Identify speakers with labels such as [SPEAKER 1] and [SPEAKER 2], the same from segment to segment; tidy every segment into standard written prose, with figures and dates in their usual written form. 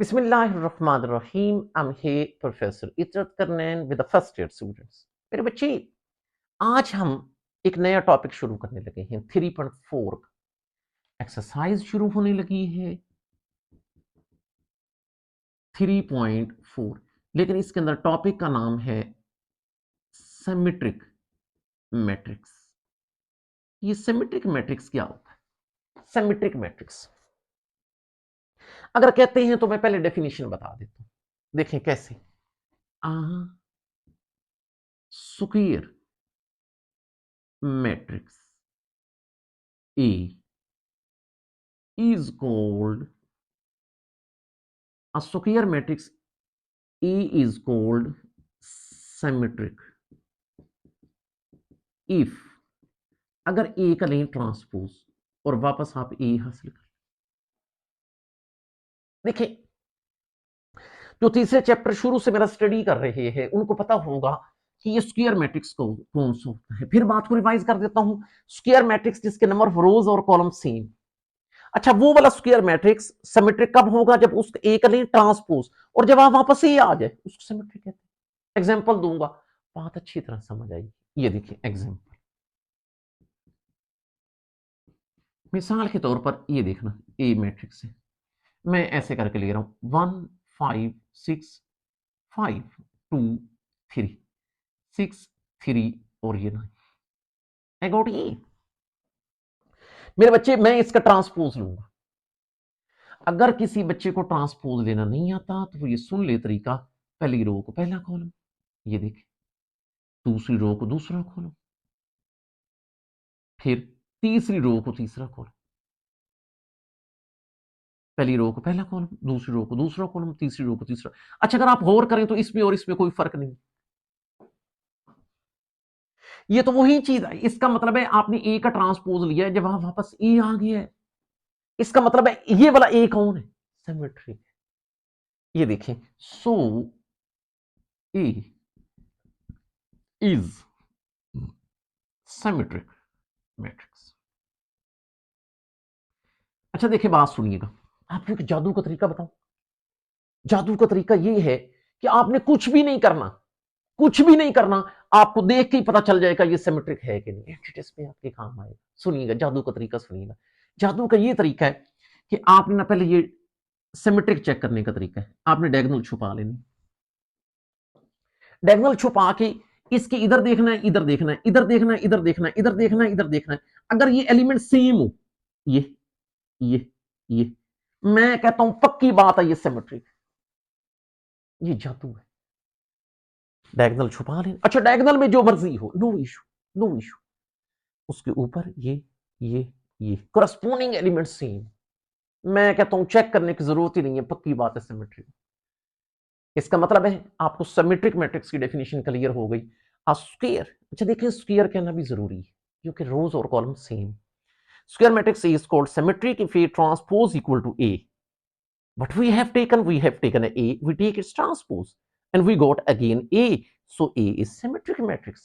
[SPEAKER 1] बिस्मिल्लाहिर्रहमानिर्रहीम। I'm here, Professor Itrat Karnain with the first year students। मेरे बच्चे, आज हम एक नया टॉपिक शुरू करने लगे हैं। 3.4 एक्सरसाइज शुरू होने लगी है 3.4, लेकिन इसके अंदर टॉपिक का नाम है सिमेट्रिक मैट्रिक्स। ये सिमेट्रिक मैट्रिक्स क्या होता है? सिमेट्रिक मैट्रिक्स अगर कहते हैं तो मैं पहले डेफिनेशन बता देता हूं। देखें कैसे। Square matrix A is called a square matrix A is called symmetric if अगर A का लें ट्रांसपोज और वापस आप A हासिल कर। देखिए, जो तीसरे चैप्टर शुरू से मेरा स्टडी कर रहे हैं उनको पता होगा कि ये स्क्वायर मैट्रिक्स को कौन सा होता है। फिर बात को रिवाइज कर देता हूं। स्क्वायर मैट्रिक्स जिसके नंबर ऑफ रोज और कॉलम सेम। अच्छा, वो वाला स्क्वायर मैट्रिक्स सिमेट्रिक कब होगा? जब उसका ए का लें ट्रांसपोज और जब आप वापस ए आ जाए उसको सिमेट्रिक कहते हैं। एग्जांपल दूंगा, बात अच्छी तरह समझ आएगी। ये देखिए एग्जांपल, मिसाल के तौर पर ये देखना, ए मैट्रिक्स है, मैं ऐसे करके ले रहा हूं 1 5 6 5 2 3 6 3 और ये 9। I got a. मेरे बच्चे, मैं इसका ट्रांसपोज लूंगा। अगर किसी बच्चे को ट्रांसपोज लेना नहीं आता तो वो ये सुन ले तरीका। पहली रो को पहला कॉलम, ये देखे, दूसरी रो को दूसरा कॉलम, फिर तीसरी रो को तीसरा कॉलम। पहली रो को पहला कॉलम, दूसरी रो को दूसरा कॉलम, तीसरी रो को तीसरा। अच्छा, अगर आप गौर करें तो इसमें और इसमें कोई फर्क नहीं। ये तो वही चीज है। इसका मतलब है आपने ए का ट्रांसपोज लिया है, जब वहां वापस ए आ गया है, इसका मतलब है ये वाला ए कौन है? सिमेट्रिक। ये देखें, सो ए इज सिमेट्रिक मैट्रिक्स। अच्छा देखिए, बात सुनिएगा, आपको एक जादू का तरीका बताऊं। जादू का तरीका ये है कि आपने कुछ भी नहीं करना, कुछ भी नहीं करना, आपको देख के ही पता चल जाएगा ये सिमेट्रिक है कि नहीं। टेस्ट पे आपके काम आएगा। सुनिएगा जादू का तरीका, सुनिएगा। जादू का ये तरीका है कि आपने ना पहले ये सिमेट्रिक चेक करने का तरीका है, आपने डायगोनल छुपा लेनी। डायगोनल छुपा के इसके इधर देखना है, इधर देखना है, इधर देखना है, इधर देखना है, इधर देखना है, इधर देखना है। अगर ये एलिमेंट सेम हो, ये ये ये, मैं कहता हूं पक्की बात है ये सिमेट्रिक। ये जादू है। डायगोनल छुपा लें। अच्छा, डायगोनल में जो मर्जी हो, नो इशू, नो इशू। उसके ऊपर ये करस्पॉन्डिंग एलिमेंट सेम। मैं कहता हूं चेक करने की जरूरत ही नहीं है, पक्की बात है सिमेट्रिक। इसका मतलब है आपको सिमेट्रिक मैट्रिक्स की डेफिनेशन क्लियर हो गई। स्क्वायर, अच्छा देखिए, स्क्वायर कहना भी जरूरी है क्योंकि रोज और column same. Square matrix is called symmetric if A transpose equal to A. But we have taken a, we take its transpose, and we got again A. So A is symmetric matrix.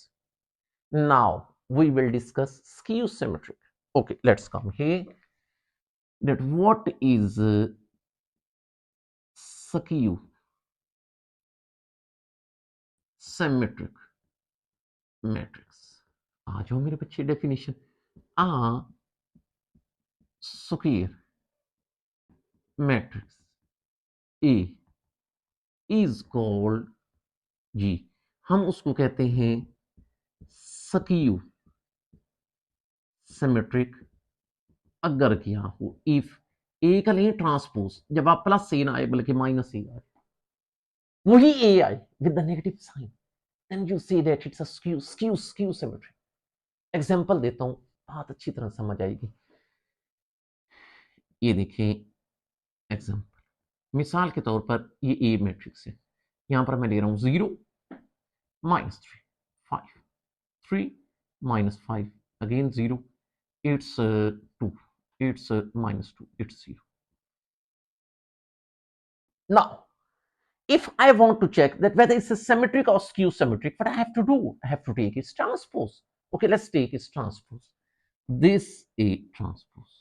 [SPEAKER 1] Now we will discuss skew symmetric. Okay, let's come here. That what is skew symmetric matrix? आ जाओ मेरे बच्चे, definition. आ square matrix A is called, जी, हम उसको कहते हैं skew symmetric अगर क्या हो, इफ ए का लें ट्रांसपोज, जब आप प्लस से ना आए बल्कि माइनस से आए, वही ए आए with the negative sign, then you say that it's a skew symmetry. Example देता हूं, बात अच्छी तरह समझ आएगी। ये देखिए एग्जांपल, मिसाल के तौर पर ये ए मैट्रिक्स है, यहां पर मैं ले रहा हूं 0 -3 5 3 -5 again 0 it's 2 it's -2 it's 0. Now if I want to check that whether it's a symmetric or skew symmetric, what I have to do, I have to take its transpose. Okay, let's take its transpose. This A transpose.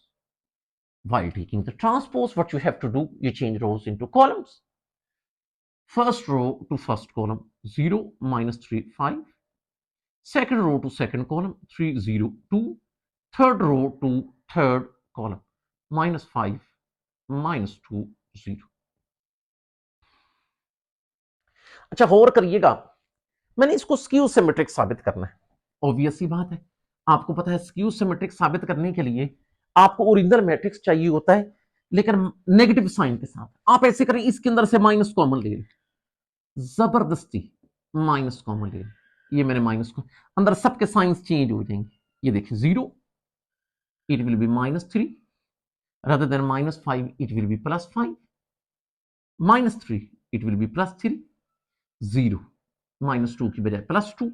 [SPEAKER 1] While taking the transpose, what you have to do, you change rows into columns. First row to first column, 0, minus 3, 5. Second row to second column, 3, 0, 2. Third row to third column, minus 5, minus 2, 0. अच्छा, गौर करिएगा, मैंने इसको skew symmetric साबित करना है। Obvious सी बात है, आपको पता है स्क्यू सिमेट्रिक साबित करने के लिए आपको ओरिजिनल मैट्रिक्स चाहिए होता है, लेकिन नेगेटिव साइन के साथ। आप ऐसे करें, इसके अंदर से माइनस कॉमन ले लें, जबरदस्ती माइनस कॉमन ले लें। ये मैंने माइनस को अंदर सबके साइंस चेंज हो जाएंगे। ये देखिए, 0 it will be -3, rather than -5 it will be +5, -3 it will be +3, 0 -2 की बजाय +2,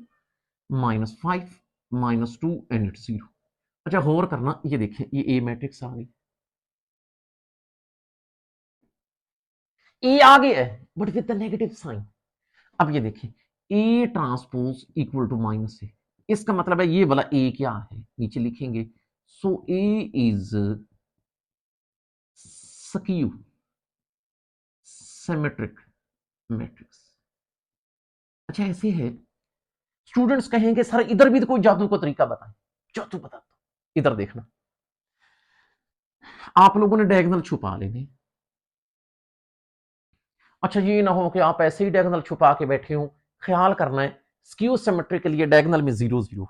[SPEAKER 1] -5 -2 एंड इट 0। अच्छा, गौर करना, ये देखिए, ये ए मैट्रिक्स आ गई, ए आ गया है but with the negative sign. अब ये देखिए, A transpose equal to -A, इसका मतलब है ये वाला ए क्या है, नीचे लिखेंगे, सो ए इज स्क्यू सिमेट्रिक मैट्रिक्स। अच्छा, ऐसे है, स्टूडेंट्स कहेंगे सर इधर भी तो कोई जादू का तरीका बताएं। जादू बता दो, इधर देखना, आप लोगों ने डायगोनल छुपा लेने। अच्छा, ये ना हो कि आप ऐसे ही डायगोनल छुपा के बैठे हो, ख्याल करना है स्क्यू सिमेट्री के लिए डायगोनल में 0 0,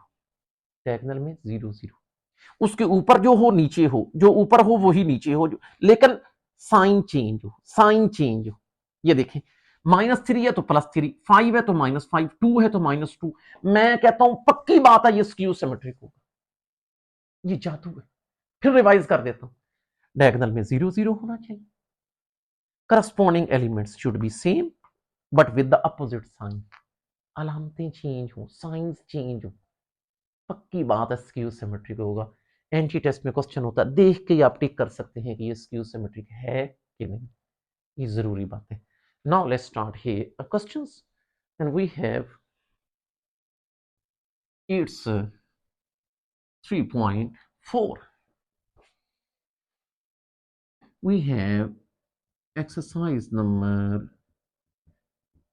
[SPEAKER 1] डायगोनल में 0 0, उसके ऊपर जो हो नीचे हो, जो ऊपर हो वही नीचे हो, लेकिन साइन चेंज हो, साइन चेंज हो। ये देखें, -3 है तो +3, 5 है तो -5, 2 है तो -2। मैं कहता हूं पक्की बात है ये स्क्यू सिमेट्रिक होगा, ये जादू है। फिर रिवाइज कर देता हूं, डायगोनल में 0 0 होना चाहिए, corresponding elements should be same but with the opposite sign, अलामतें चेंज हो, साइंस चेंज हो, पक्की बात है स्क्यू सिमेट्रिक होगा। एंटी टेस्ट में क्वेश्चन होता है, देख के आप टिक कर सकते हैं कि ये स्क्यू सिमेट्रिक है कि नहीं, ये जरूरी बात है। Now let's start here questions and we have it's 3.4, we have exercise number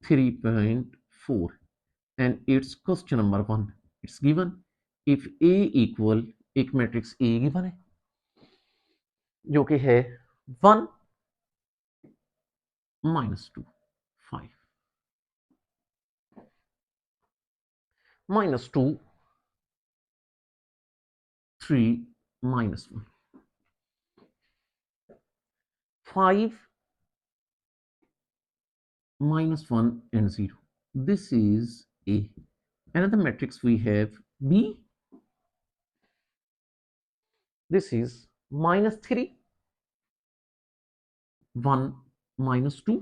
[SPEAKER 1] 3.4 and it's question number 1. It's given if A equal, एक मैट्रिक्स A गिवन है जो कि है 1 -2 5 -2 3 -1 5 -1 and 0. This is A. Another matrix we have B. This is -3 1 -2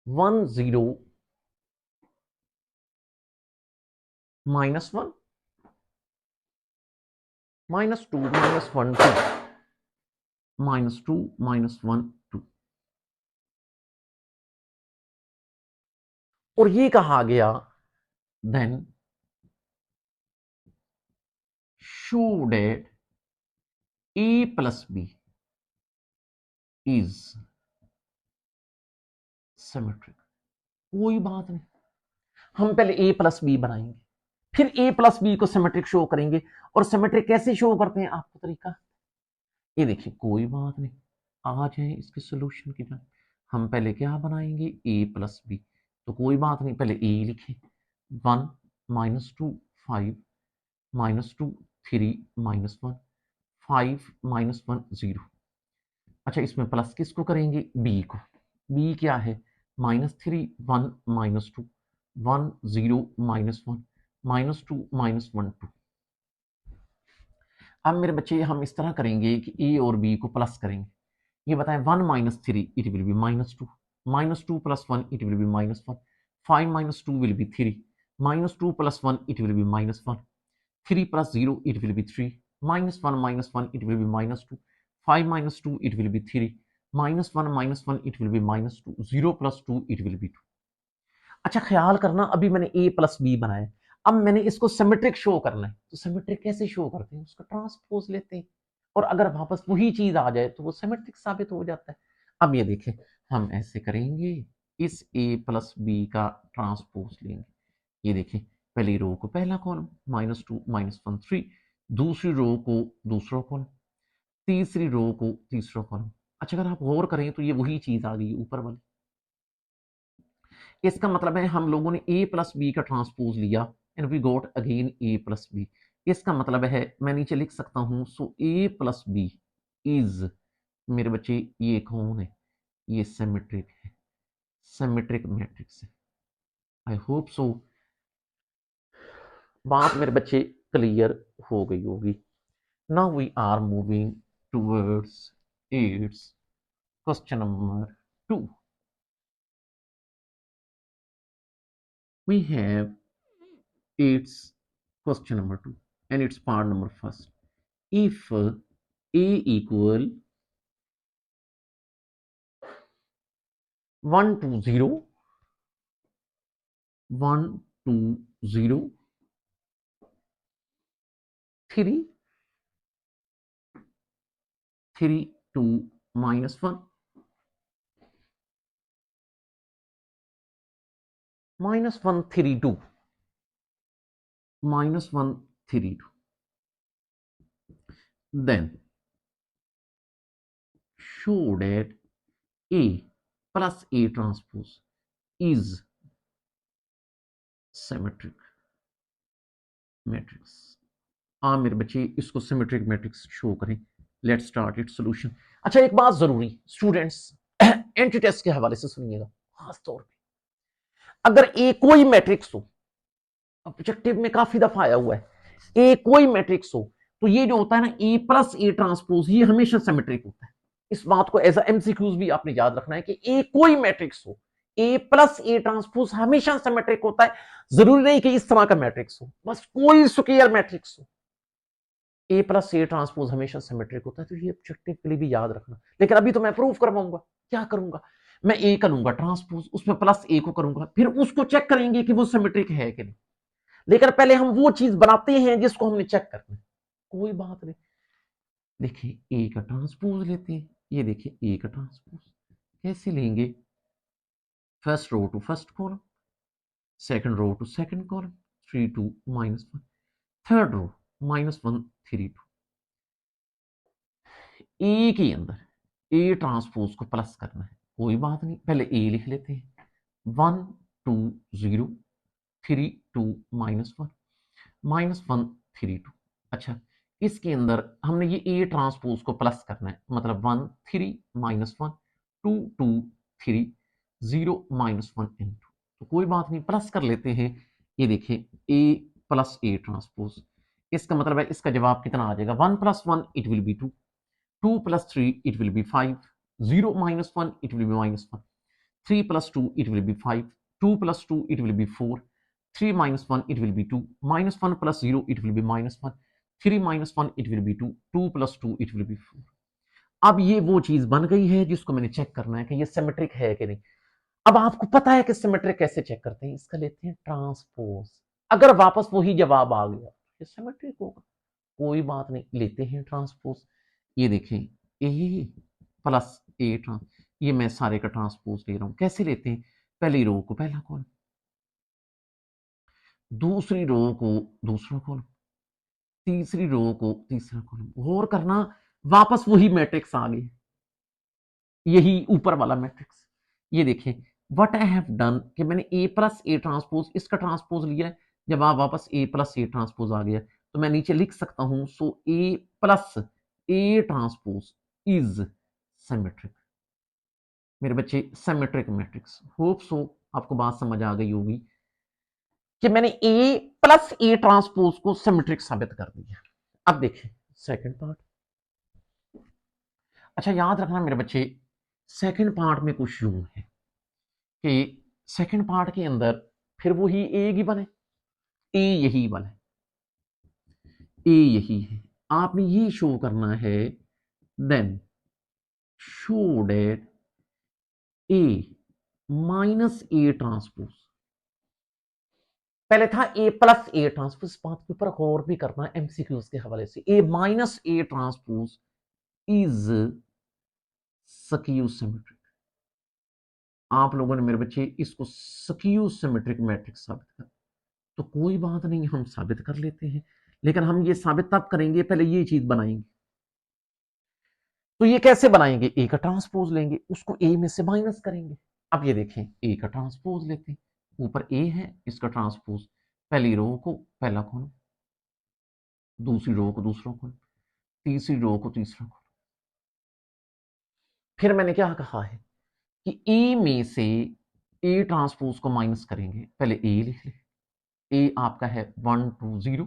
[SPEAKER 1] 1 0 -1 -2 -1 2 -2 -1 2। और ये कहा गया then show that A plus B is symmetric। कोई बात नहीं, हम पहले A प्लस बी बनाएंगे, फिर A प्लस बी को सिमेट्रिक शो करेंगे। और सिमेट्रिक कैसे शो करते हैं, आपको तरीका ये देखिए, कोई बात नहीं, आ जाए इसके सोल्यूशन की तरफ। हम पहले क्या बनाएंगे, A प्लस बी, तो कोई बात नहीं, पहले A लिखे, 1 -2 5 -2 3 -1 5 -1 0। अच्छा, इसमें प्लस किसको करेंगे, बी को। बी क्या है, -3 1 -2 1 0 -1 -2 -1 2। अब मेरे बच्चे हम इस तरह करेंगे कि ए और बी को प्लस करेंगे। ये बताएं, 1 -3 it will be -2 -2 + 1 it will be -1 5 -2 will be 3 -2 + 1 it will be -1 3 + 0 it will be 3 -1 -1 it will be -2 5 -2 it will be 3 -1 -1 it will be -2 0 + 2 it will be 2। अच्छा, ख्याल करना, अभी मैंने A प्लस बी बनाया, अब मैंने इसको सिमेट्रिक शो करना है, तो सिमेट्रिक कैसे शो करते हैं, उसका ट्रांसपोज लेते हैं, और अगर वापस वही चीज आ जाए तो वो सिमेट्रिक साबित हो जाता है। अब ये देखें, हम ऐसे करेंगे, इस a प्लस बी का ट्रांसपोज लेंगे। ये देखें, पहली रो को पहला कॉलम, -2 -1 3, दूसरी रो को दूसरा कॉलम, तीसरी रो को तीसरा कॉलम। अच्छा, अगर आप गौर करें तो ये वही चीज आ गई ऊपर वाली। इसका मतलब है हम लोगों ने a प्लस बी का ट्रांसपोज लिया and we got again a plus B. इसका मतलब है मैं नीचे लिख सकता हूं, so a plus B is, मेरे बच्चे ये कौन है, ये सिमेट्रिक है, सिमेट्रिक मैट्रिक्स है। आई होप सो बात मेरे बच्चे क्लियर हो गई होगी। Now we are moving towards it's question number 2। We have its question number 2 and its part number first. If a equal 1 to 0, 1 to 0, 3, 3 to -1, -1 3 2, -1 3 2, then show that A plus A transpose is symmetric matrix। आप मेरे बच्चे इसको symmetric matrix show करें। Let's start it solution. अच्छा, एक बात जरूरी students, anti test के हवाले से सुनिएगा खास तौर पे, अगर ए कोई मैट्रिक्स हो, ऑब्जेक्टिव में काफी दफा आया हुआ है, ए कोई मैट्रिक्स हो तो ये जो होता है ना ए प्लस ए ट्रांसपोज, ये हमेशा सिमेट्रिक होता है। इस बात को एज एमसीक्यूज भी आपने याद रखना है कि ए कोई मैट्रिक्स हो, ए प्लस ए ट्रांसपोज हमेशा सिमेट्रिक होता है। जरूरी नहीं कि इस तरह का मैट्रिक्स हो, बस कोई स्क्वायर मैट्रिक्स हो, ए प्लस ए ट्रांसपोज हमेशा सिमेट्रिक होता है। तो ये ऑब्जेक्टिव के लिए भी याद रखना। लेकिन अभी तो मैं प्रूव करवाऊंगा, क्या करूंगा मैं, ए करूंगा ट्रांसपोज, उसमें प्लस ए को करूंगा, फिर उसको चेक करेंगे कि वो सिमेट्रिक है कि नहीं। लेकिन पहले हम वो चीज बनाते हैं जिसको हमने चेक करना है। कोई बात नहीं, देखिए ए का ट्रांसपोज लेते हैं। ये देखिए ए का ट्रांसपोज कैसे लेंगे, first row to first column, second row to second column, 3 2 -1, third row -1 3 2। A के अंदर ए ट्रांसपोज को प्लस करना है, कोई बात नहीं, पहले ए लिख लेते हैं, 1 2 0, 3 2 -1, -1 3 2। अच्छा, इसके अंदर हमने ये ए ट्रांसपोज को प्लस करना है, मतलब 1 3 -1, 2 2 3 0 -1 इन 2। तो कोई बात नहीं, प्लस कर लेते हैं। ये देखिए ए प्लस ए ट्रांसपोज, इसका मतलब है इसका जवाब कितना आ जाएगा, 1 + 1 it will be 2, 2 + 3 it will be 5, 0 - 1 it will be -1, 3 + 2 it will be 5, 2 + 2 it will be 4, 3 - 1 it will be 2, -1 + 0 it will be -1, 3 - 1 it will be 2, 2 + 2 it will be 4। अब ये वो चीज बन गई है जिसको मैंने चेक करना है कि ये सिमेट्रिक है कि नहीं। अब आपको पता है कि सिमेट्रिक कैसे चेक करते हैं, इसका लेते हैं ट्रांसपोज। अगर वापस वही जवाब आ गया ये सिमेट्रिक होगा, कोई बात नहीं, लेते हैं ट्रांसपोज। ये देखें ए प्लस ए ट्रांस, ये मैं सारे का ट्रांसपोज ले रहा हूं। कैसे लेते हैं, पहली रो को पहला कॉलम, दूसरी रो को दूसरा कॉलम, तीसरी रो को तीसरा कॉलम। गौर करना, वापस वही मैट्रिक्स आ गई, यही ऊपर वाला मैट्रिक्स। ये देखें व्हाट आई हैव डन कि मैंने ए प्लस ए ट्रांसपोज इसका ट्रांसपोज लिया है, जब आप वापस ए प्लस ए ट्रांसपोज आ गया तो मैं नीचे लिख सकता हूं, so A plus A transpose is symmetric. मेरे बच्चे सिमेट्रिक मैट्रिक्स, होप सो आपको बात समझ आ गई होगी कि मैंने ए प्लस ए ट्रांसपोज को सिमेट्रिक साबित कर दिया। अब देखिए सेकंड पार्ट। अच्छा, याद रखना मेरे बच्चे, सेकंड पार्ट में कुछ यूं है कि सेकंड पार्ट के अंदर फिर वही ए ही बने, ए यही बने, ए यही है। आपने ये शो करना है, then show that A minus A transpose पहले था ए प्लस ए ट्रांसपोज, इस बात के ऊपर गौर भी करना है एमसीक्यूज के हवाले से। A minus A transpose is skew symmetric. आप लोगों ने मेरे बच्चे इसको स्क्यू सिमेट्रिक मैट्रिक्स साबित कर, तो कोई बात नहीं, हम साबित कर लेते हैं, लेकिन हम ये साबित तब करेंगे पहले ये चीज बनाएंगे। तो ये कैसे बनाएंगे, ए का ट्रांसपोज लेंगे, उसको ए में से माइनस करेंगे। अब ये देखें, ए का ट्रांसपोज लेते हैं, ऊपर ए है, इसका ट्रांसपोज, पहली रो को पहला कॉलम, दूसरी रो को दूसरा कॉलम, तीसरी रो को तीसरा कॉलम। फिर मैंने क्या कहा है कि ए में से ए ट्रांसपोज को माइनस करेंगे, पहले ए लिख ले, ए आपका है 1 2 0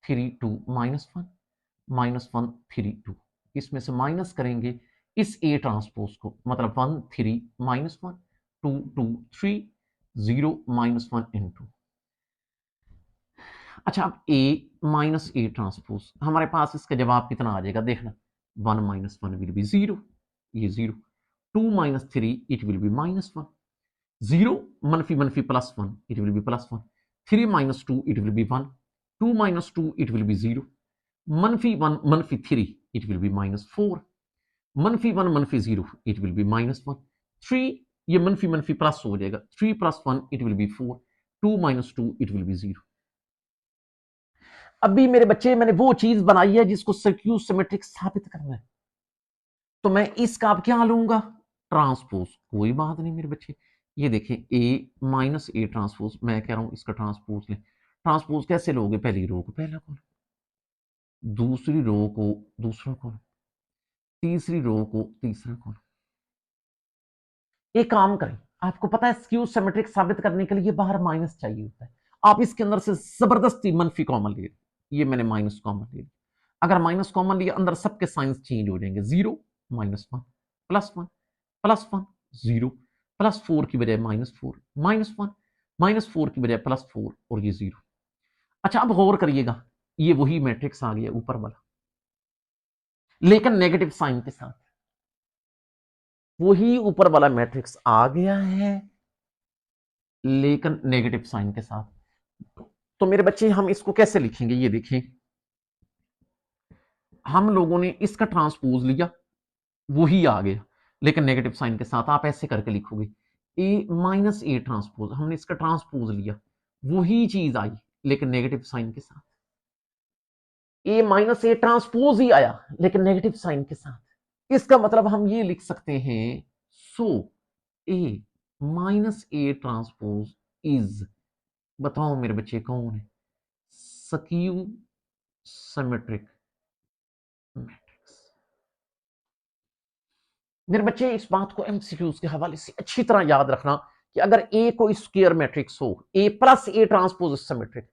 [SPEAKER 1] 3 2 -1 -1 3 2, इसमें से माइनस करेंगे इस ए ट्रांसपोज को, मतलब 1 3 -1 2 2 3 0 -1 इनटू। अच्छा, अब ए माइनस ए ट्रांसपोज, हमारे पास इसका जवाब कितना आ जाएगा, देखना, 1 -1 विल बी 0, ये 0, 2 -3 इट विल बी -1, 0 मनफी मनफी +1 it will be +1, 3 -2 it will be 1, 2 -2 it will be 0, मनफी 1 मनफी 3 इट विल बी -4, मनफी 1 मनफी 0 इट विल बी -1, 3 ये मनफी मनफी प्लस हो जाएगा, 3 + 1 it will be 4, 2 -2 it will be 0। अभी मेरे बच्चे मैंने वो चीज बनाई है जिसको स्क्यू सिमेट्रिक साबित करना है, तो मैं इसका अब क्या लूंगा, ट्रांसपोज। कोई बात नहीं मेरे बच्चे, ये देखें, ए माइनस ए ट्रांसपोज, मैं कह रहा हूं इसका ट्रांसपोज ले। ट्रांसपोज कैसे लोगे, पहली रो को पहला कॉलम, दूसरी रो को दूसरा कॉलम, तीसरी रो को तीसरा कॉलम। एक काम करें, आपको पता है स्क्यू सिमेट्रिक साबित करने के लिए बाहर माइनस चाहिए होता है, आप इसके अंदर से जबरदस्ती मनफी कॉमन ले, ये मैंने माइनस कॉमन ले लिया। अगर माइनस कॉमन लिया, अंदर सबके साइंस चेंज हो जाएंगे, 0 -1 +1 +1 0 +4 की बजाय -4 -1 -4 की बजाय +4 और ये 0। अच्छा, अब गौर करिएगा, ये वही मैट्रिक्स आ गया ऊपर वाला, लेकिन नेगेटिव साइन के साथ। वही ऊपर वाला मैट्रिक्स आ गया है लेकिन नेगेटिव साइन के साथ। तो मेरे बच्चे हम इसको कैसे लिखेंगे, ये देखें, हम लोगों ने इसका ट्रांसपोज लिया, वही आ गया लेकिन नेगेटिव साइन के साथ। आप ऐसे करके लिखोगे, ए माइनस ए ट्रांसपोज, हमने इसका ट्रांसपोज लिया, वही चीज आई लेकिन नेगेटिव साइन के साथ। ए माइनस ए ट्रांसपोज ही आया लेकिन नेगेटिव साइन के साथ। इसका मतलब हम ये लिख सकते हैं, सो ए माइनस ए ट्रांसपोज इज, बताओ मेरे बच्चे कौन है, स्क्यू सिमेट्रिक मैट्रिक्स। मेरे बच्चे इस बात को एमसीक्यूज के हवाले से अच्छी तरह याद रखना कि अगर ए कोई स्क्वायर मैट्रिक्स हो, A plus A transpose symmetric,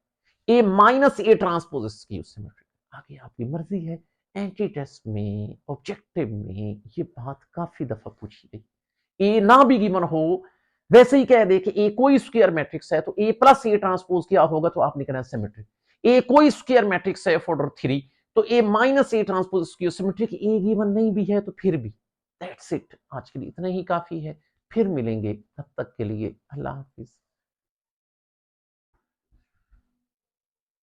[SPEAKER 1] A minus A transpose skew symmetric, आगे आपकी मर्जी है। एंटी टेस्ट में, ऑब्जेक्टिव में ये बात काफी दफा पूछी गई। ए ना भी गिवन हो, वैसे ही कह दे कि ए कोई स्क्वायर मैट्रिक्स है तो ए प्लस ए ट्रांसपोज क्या होगा, तो आपने कहना सिमेट्रिक। ए कोई स्क्वायर मैट्रिक्स है ऑर्डर 3 तो A minus A transpose square symmetric. A given नहीं भी है तो फिर भी, दैट्स इट, आज के लिए इतना ही काफी है। फिर मिलेंगे, तब तक के लिए अल्लाह हाफिज।